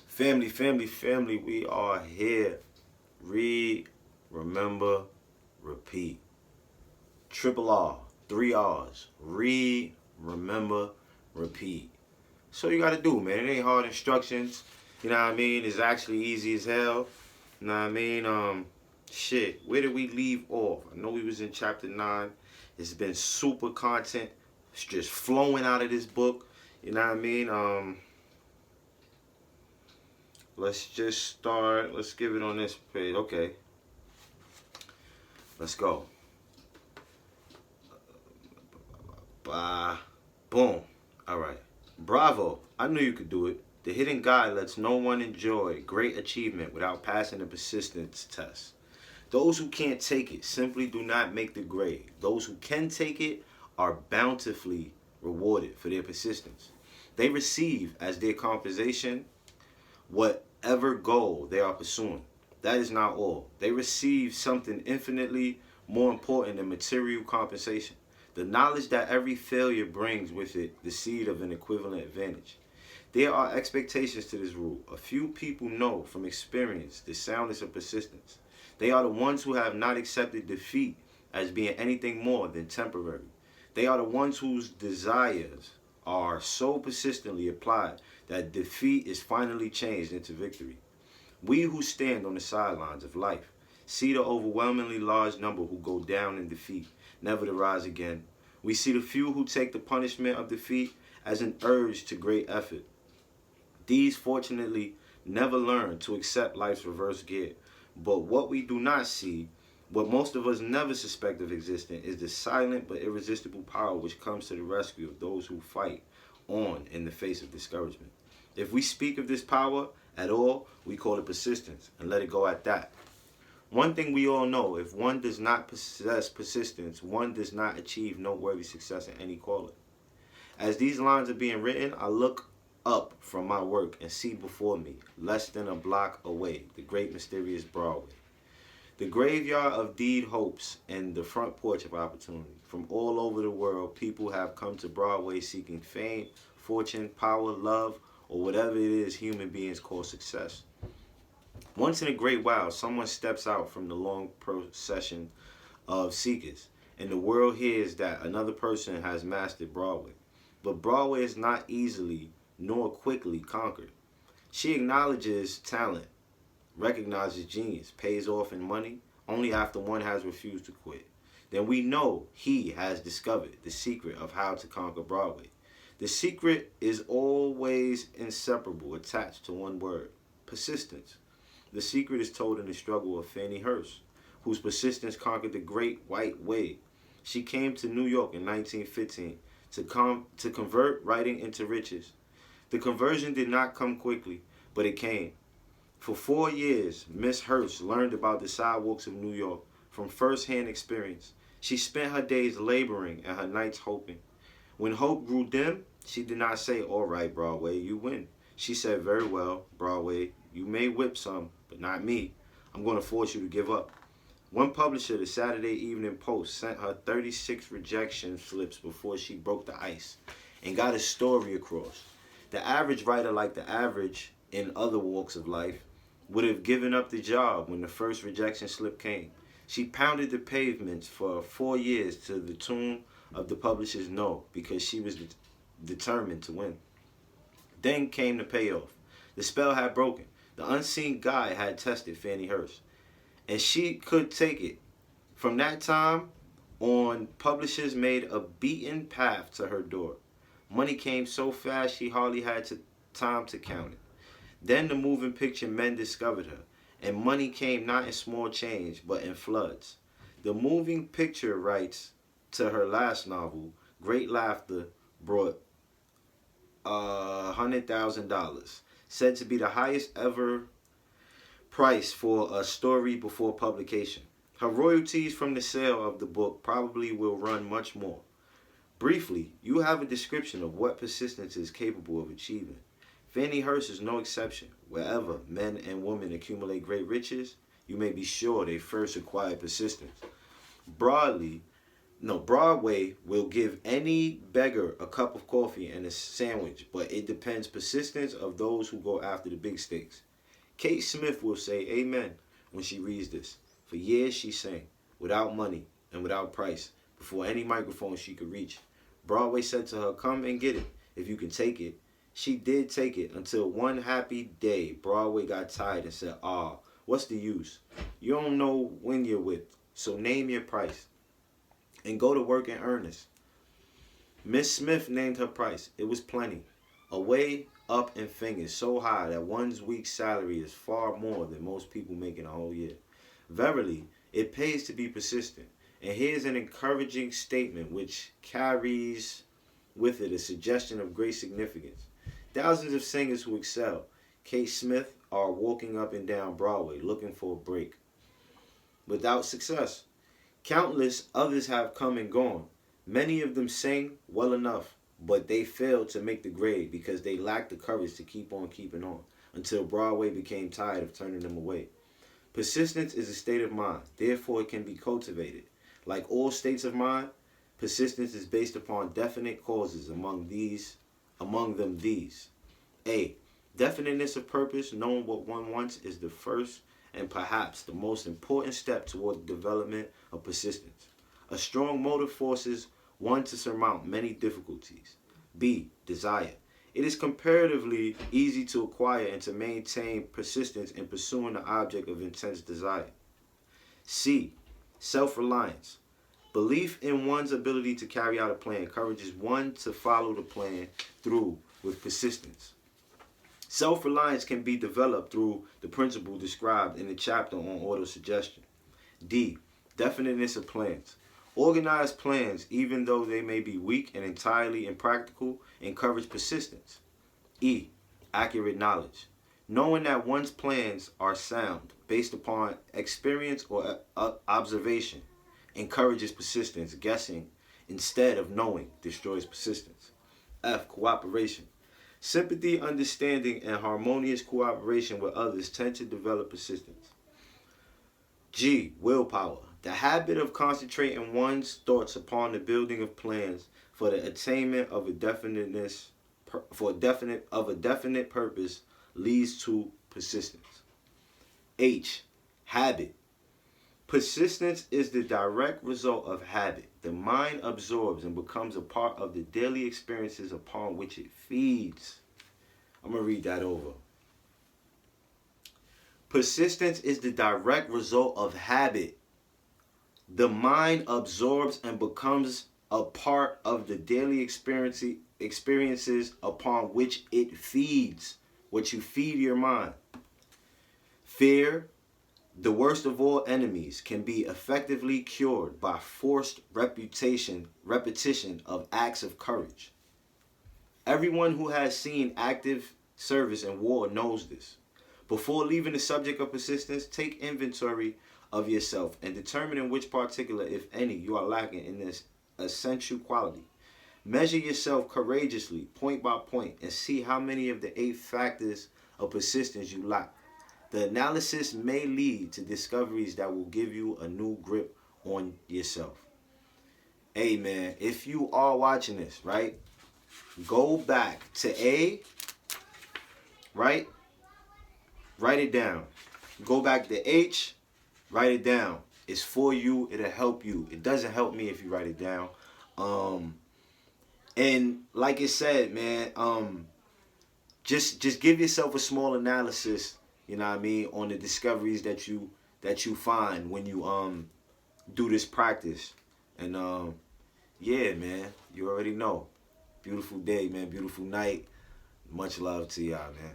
Family, family, family, we are here. Read, remember, repeat. Triple R, three R's. Read, remember, repeat. So you gotta do, man. It ain't hard instructions. You know what I mean? It's actually easy as hell. You know what I mean? Shit. Where did we leave off? I know we was in chapter 9. It's been super content. It's just flowing out of this book. You know what I mean? Let's just start. Let's give it on this page. Okay. Let's go. Boom. All right. Bravo. I knew you could do it. The hidden guide lets no one enjoy great achievement without passing the persistence test. Those who can't take it simply do not make the grade. Those who can take it are bountifully rewarded for their persistence. They receive as their compensation whatever goal they are pursuing. That is not all. They receive something infinitely more important than material compensation. The knowledge that every failure brings with it the seed of an equivalent advantage. There are expectations to this rule. A few people know from experience the soundness of persistence. They are the ones who have not accepted defeat as being anything more than temporary. They are the ones whose desires are so persistently applied that defeat is finally changed into victory. We who stand on the sidelines of life see the overwhelmingly large number who go down in defeat, never to rise again. We see the few who take the punishment of defeat as an urge to great effort. These, fortunately, never learn to accept life's reverse gear. But what we do not see, what most of us never suspect of existing, is the silent but irresistible power which comes to the rescue of those who fight on in the face of discouragement. If we speak of this power at all, we call it persistence, and let it go at that. One thing we all know, if one does not possess persistence, one does not achieve noteworthy success in any calling. As these lines are being written, I look up from my work and see before me, less than a block away, the great mysterious Broadway. The graveyard of deed hopes and the front porch of opportunity. From all over the world, people have come to Broadway seeking fame, fortune, power, love, or whatever it is human beings call success. Once in a great while, someone steps out from the long procession of seekers, and the world hears that another person has mastered Broadway. But Broadway is not easily nor quickly conquered. She acknowledges talent, recognizes genius, pays off in money only after one has refused to quit. Then we know he has discovered the secret of how to conquer Broadway. The secret is always inseparable, attached to one word: persistence. The secret is told in the struggle of Fannie Hurst, whose persistence conquered the Great White Way. She came to New York in 1915 to convert writing into riches. The conversion did not come quickly, but it came. For 4 years, Miss Hurst learned about the sidewalks of New York from first-hand experience. She spent her days laboring and her nights hoping. When hope grew dim, she did not say, "All right, Broadway, you win." She said, "Very well, Broadway, you may whip some, but not me. I'm going to force you to give up." One publisher, the Saturday Evening Post, sent her 36 rejection slips before she broke the ice and got a story across. The average writer, like the average in other walks of life, would have given up the job when the first rejection slip came. She pounded the pavements for 4 years to the tune of the publisher's no, because she was determined to win. Then came the payoff. The spell had broken. The unseen guy had tested Fannie Hurst, and she could take it. From that time on, publishers made a beaten path to her door. Money came so fast she hardly had time to count it. Then the moving picture men discovered her, and money came not in small change, but in floods. The moving picture writes to her last novel, Great Laughter brought $100,000, said to be the highest ever price for a story before publication. Her royalties from the sale of the book probably will run much more. Briefly, you have a description of what persistence is capable of achieving. Fannie Hurst is no exception. Wherever men and women accumulate great riches, you may be sure they first acquire persistence. Broadly, no, Broadway will give any beggar a cup of coffee and a sandwich, but it depends persistence of those who go after the big stakes. Kate Smith will say amen when she reads this. For years she sang, without money and without price, before any microphone she could reach. Broadway said to her, come and get it, if you can take it. She did take it until one happy day, Broadway got tired and said, what's the use? You don't know when you're with, so name your price and go to work in earnest. Miss Smith named her price. It was plenty. Away up in fingers so high that one's week's salary is far more than most people make in a whole year. Verily, it pays to be persistent. And here's an encouraging statement which carries with it a suggestion of great significance. Thousands of singers who excel, Kate Smith, are walking up and down Broadway looking for a break, without success. Countless others have come and gone. Many of them sing well enough, but they failed to make the grade because they lacked the courage to keep on keeping on until Broadway became tired of turning them away. Persistence is a state of mind, therefore it can be cultivated. Like all states of mind, persistence is based upon definite causes, among them these. A. Definiteness of purpose, knowing what one wants, is the first and perhaps the most important step toward the development of persistence. A strong motive forces one to surmount many difficulties. B. Desire. It is comparatively easy to acquire and to maintain persistence in pursuing the object of intense desire. C. Self-reliance. Belief in one's ability to carry out a plan encourages one to follow the plan through with persistence. Self-reliance can be developed through the principle described in the chapter on autosuggestion. D. Definiteness of plans. Organized plans, even though they may be weak and entirely impractical, encourage persistence. E. Accurate knowledge. Knowing that one's plans are sound, based upon experience or observation, encourages persistence. Guessing instead of knowing destroys persistence. F. Cooperation. Sympathy, understanding, and harmonious cooperation with others tend to develop persistence. G. Willpower. The habit of concentrating one's thoughts upon the building of plans for the attainment of a definite purpose leads to persistence. H. Habit. Persistence is the direct result of habit. The mind absorbs and becomes a part of the daily experiences upon which it feeds. I'm going to read that over. Persistence is the direct result of habit. The mind absorbs and becomes a part of the daily experiences upon which it feeds. What you feed your mind. Fear, the worst of all enemies, can be effectively cured by forced repetition of acts of courage. Everyone who has seen active service in war knows this. Before leaving the subject of persistence, take inventory of yourself and determine in which particular, if any, you are lacking in this essential quality. Measure yourself courageously, point by point, and see how many of the 8 factors of persistence you lack. The analysis may lead to discoveries that will give you a new grip on yourself. Hey man, if you are watching this, right, go back to A, right? Write it down. Go back to H, write it down. It's for you, it'll help you. It doesn't help me if you write it down. And like it said, man, just give yourself a small analysis, you know what I mean, on the discoveries that you find when you do this practice. And yeah, man, you already know. Beautiful day, man, beautiful night. Much love to y'all, man.